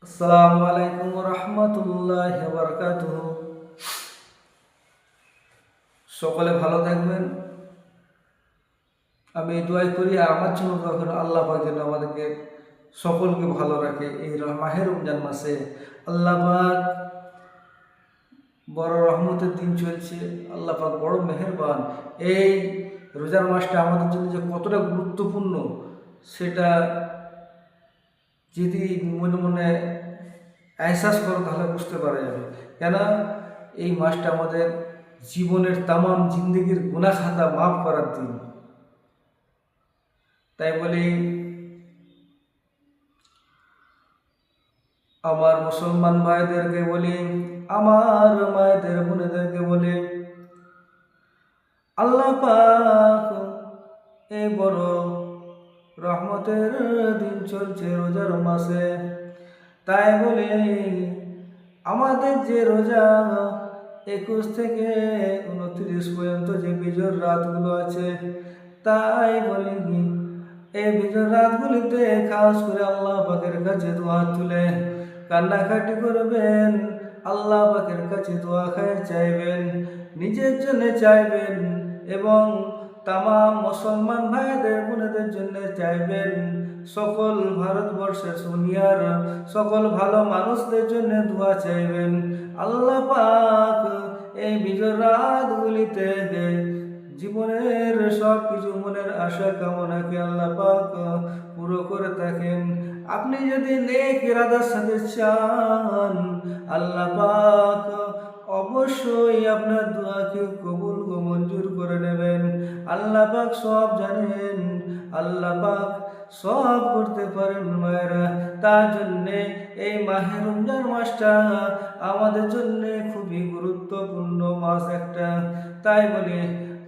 আসসালামু আলাইকুম রহমতুল্লাহ বারকাতুহ। সকলে ভালো থাকবেন। আমি দোয়া করি আমার জন্য দোয়া করেন, আল্লাহ পাক যেন আমাদেরকে সকলকে ভালো রাখে। এই মাহে রমজান মাসে আল্লাহ পাক বড় রহমতের দিন চলছে। আল্লাহ পাক বড় মেহেরবান। এই রোজার মাসটা আমাদের জন্য যে কতটা গুরুত্বপূর্ণ সেটা যদি মনে মনে এহসাস করো তাহলে বুঝতে পারা যাবে। কেন এই মাসটা আমাদের জীবনের তামাম জিন্দগির গুনাহ খাতা মাফ করার দিন। তাই বলি আমার মুসলমান ভাইদেরকে বলি, আমার মায়েদের বোনেদেরকে বলি, আল্লাহ পাক এই বড় রহমতের দিন চলছে রোজার মাসে। তাই বলি আমাদের যে রোজা 21 থেকে 29 পর্যন্ত যে বিজোর রাতগুলো আছে, তাই বলি এই বিজোর রাতগুলিতে খাস করে আল্লাহ পাকের কাছে দোয়া তুলে কান্নাকাটি করবেন, আল্লাহ পাকের কাছে দোয়া খায় চাইবেন, নিজের জন্য চাইবেন এবং তামাম মুসলমান ভাইদের বোনেদের জন্য চাইবেন, সকল ভারতবর্ষের দুনিয়ার সকল ভালো মানুষদের জন্য দোয়া চাইবেন। আল্লাহ পাক এই বিজয় রাতগুলিতে জীবনের সব কিছু মনের আশা কামনাকে আল্লাহ পাক পুরো করে থাকেন। আপনি যদি নেক ইরাদার সাথে চান, আল্লাহ পাক অবশ্যই আপনার দোয়াকে কবুল ও মঞ্জুর করে নেবেন। আল্লাহ পাক সব জানেন, আল্লাহ পাক সব করতে পারেন মায়েরা। তার জন্যে এই মাহে রমজান মাসটা আমাদের জন্য খুবই গুরুত্বপূর্ণ মাস একটা। তাই বলি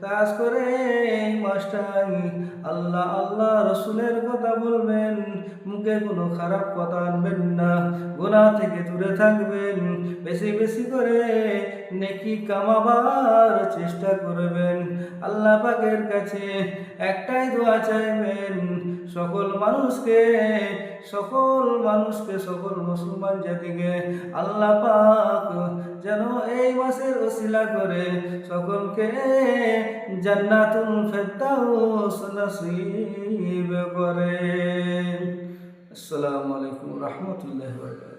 কাজ করে এই মাসটাই আল্লাহ আল্লাহ রসুলের কথা বলবেন, মুখে কোনো খারাপ কথা আনবেন না, গুনাহ থেকে দূরে থাকবেন, বেশি বেশি করে নেকি কামাবার চেষ্টা করবেন। আল্লাহ পাকের কাছে একটাই দোয়া চাইবেন, সকল মানুষকে সকল মুসলমান জাতিকে আল্লাহ পাক যেন এই মাসের ওসিলা করে সকলকে জান্নাতুল ফেরদাউস নসিব করে। আসসালামু আলাইকুম রহমতুল্লাহি ওয়া বারাকাতুহু।